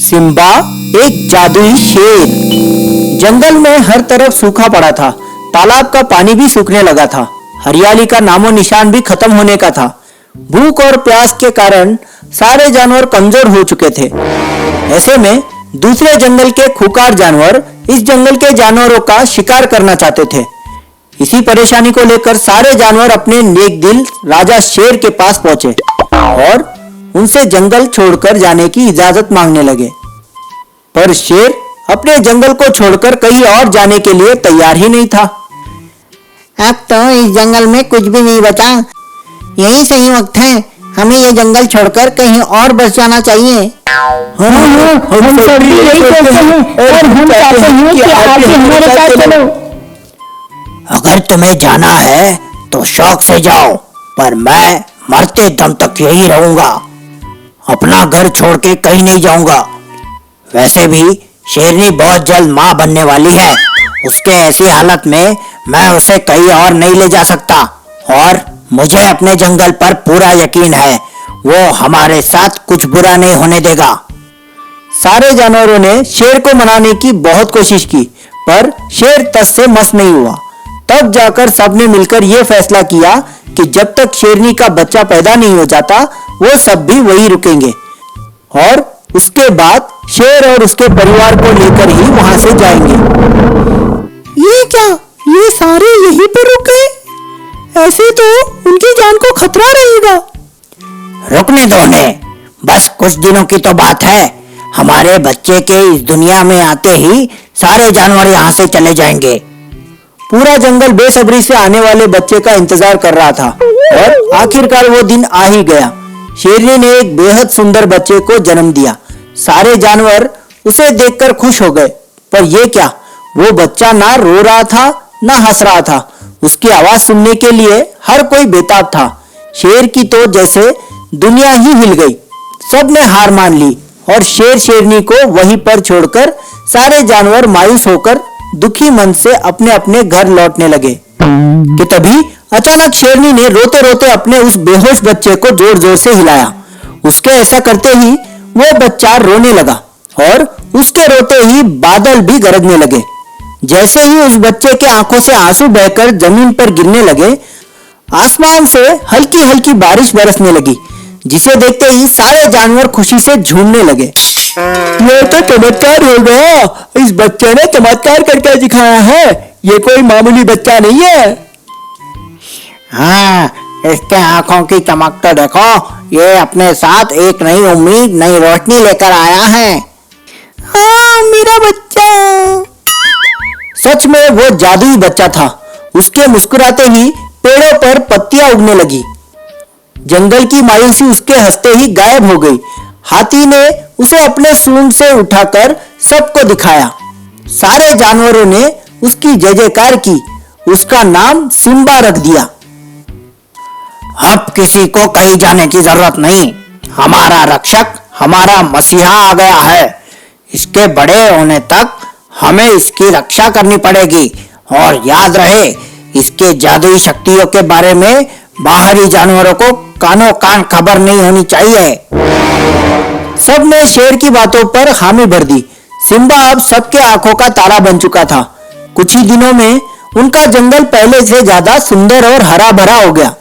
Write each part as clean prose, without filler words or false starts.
Simba एक जादुई शेर। जंगल में हर तरफ सूखा पड़ा था। तालाब का पानी भी सूखने लगा था। हरियाली का नामो निशान भी खत्म होने का था। भूख और प्यास के कारण सारे जानवर कमजोर हो चुके थे। ऐसे में दूसरे जंगल के खूंखार जानवर इस जंगल के जानवरों का शिकार करना चाहते थे। इसी परेशानी को लेकर सारे जानवर अपने नेक दिल राजा शेर के पास पहुंचे और उनसे जंगल छोड़कर जाने की इजाजत मांगने लगे। पर शेर अपने जंगल को छोड़कर कहीं और जाने के लिए तैयार ही नहीं था। अब तो इस जंगल में कुछ भी नहीं बचा। यही सही वक्त है, हमें ये जंगल छोड़कर कहीं और बस जाना चाहिए। हम सभी यही सोचते हैं और हम चाहते हैं कि आप भी हमारे साथ चलो। अगर तुम्हें जाना है तो शौक से जाओ, पर मैं मरते दम तक यही रहूंगा। अपना घर छोड़ के कहीं नहीं जाऊंगा। वैसे भी शेरनी बहुत जल्द माँ बनने वाली है। उसके ऐसी हालत में मैं उसे कहीं और नहीं ले जा सकता और मुझे अपने जंगल पर पूरा यकीन है वो हमारे साथ कुछ बुरा नहीं होने देगा। सारे जानवरों ने शेर को मनाने की बहुत कोशिश की, पर शेर तस से मस नहीं हुआ। तब जाकर सबने मिलकर यह फैसला किया कि जब तक शेरनी का बच्चा पैदा नहीं हो जाता वो सब भी वही रुकेंगे और उसके बाद शेर और उसके परिवार को लेकर ही वहां से जाएंगे। ये क्या, ये सारे यहीं पर रुक गए? ऐसे तो उनकी जान को खतरा रहेगा। रुकने दो उन्हें, बस कुछ दिनों की तो बात है। हमारे बच्चे के इस दुनिया में आते ही सारे जानवर यहाँ से चले जाएंगे। पूरा जंगल बेसब्री से आने वाले बच्चे का इंतजार कर रहा था और आखिरकार वो दिन आ ही गया। शेरनी ने एक बेहद सुंदर बच्चे को जन्म दिया। सारे जानवर उसे देखकर खुश हो गए, पर यह क्या, वो बच्चा ना रो रहा था ना हंस रहा था। उसकी आवाज सुनने के लिए हर कोई बेताब था। शेर की तो जैसे दुनिया ही हिल गई। सब ने हार मान ली और शेर शेरनी को वहीं पर छोड़कर सारे जानवर मायूस होकर दुखी मन से अपने अपने घर लौटने लगे कि तभी अचानक शेरनी ने रोते रोते अपने उस बेहोश बच्चे को जोर जोर से हिलाया। उसके ऐसा करते ही वो बच्चा रोने लगा और उसके रोते ही बादल भी गरजने लगे। जैसे ही उस बच्चे के आंखों से आंसू बहकर जमीन पर गिरने लगे, आसमान से हल्की हल्की बारिश बरसने लगी, जिसे देखते ही सारे जानवर खुशी से झूमने लगे। ये तो चमत्कार हो गया। इस बच्चे ने चमत्कार करके दिखाया है। ये कोई मामूली बच्चा नहीं है। हाँ, इसके आंखों की चमक तो देखो। ये अपने साथ एक नई उम्मीद, नई रोशनी लेकर आया है। हाँ, मेरा बच्चा। सच में वो जादुई बच्चा था। उसके मुस्कुराते ही पेड़ों पर पत्तियां उगने लगी। जंगल की मायूसी उसके हंसते ही गायब हो गई। हाथी ने उसे अपने सूंड से उठाकर सबको दिखाया। सारे जानवरों ने उसकी जय जयकार की। उसका नाम सिम्बा रख दिया। अब किसी को कहीं जाने की जरूरत नहीं। हमारा रक्षक, हमारा मसीहा आ गया है। इसके बड़े होने तक हमें इसकी रक्षा करनी पड़ेगी। और याद रहे, इसके जादुई शक्तियों के बारे में बाहरी जानवरों को कानों कान खबर नहीं होनी चाहिए। सब ने शेर की बातों पर हामी भर दी। सिम्बा अब सबके आंखों का तारा बन चुका था। कुछ ही दिनों में उनका जंगल पहले से ज्यादा सुंदर और हरा भरा हो गया।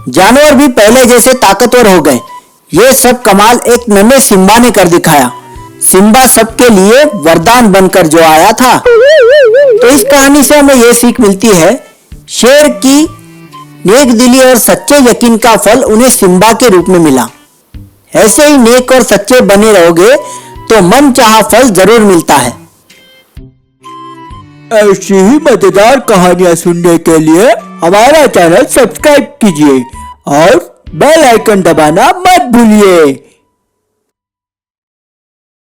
जानवर भी पहले जैसे ताकतवर हो गए। ये सब कमाल एक नन्हे सिम्बा ने कर दिखाया। सिम्बा सबके लिए वरदान बनकर जो आया था। तो इस कहानी से हमें यह सीख मिलती है, शेर की नेक दिली और सच्चे यकीन का फल उन्हें सिम्बा के रूप में मिला। ऐसे ही नेक और सच्चे बने रहोगे तो मन चाहा फल जरूर मिलता है। ऐसी ही मजेदार कहानियां सुनने के लिए हमारा चैनल सब्सक्राइब कीजिए और बेल आइकन दबाना मत भूलिए।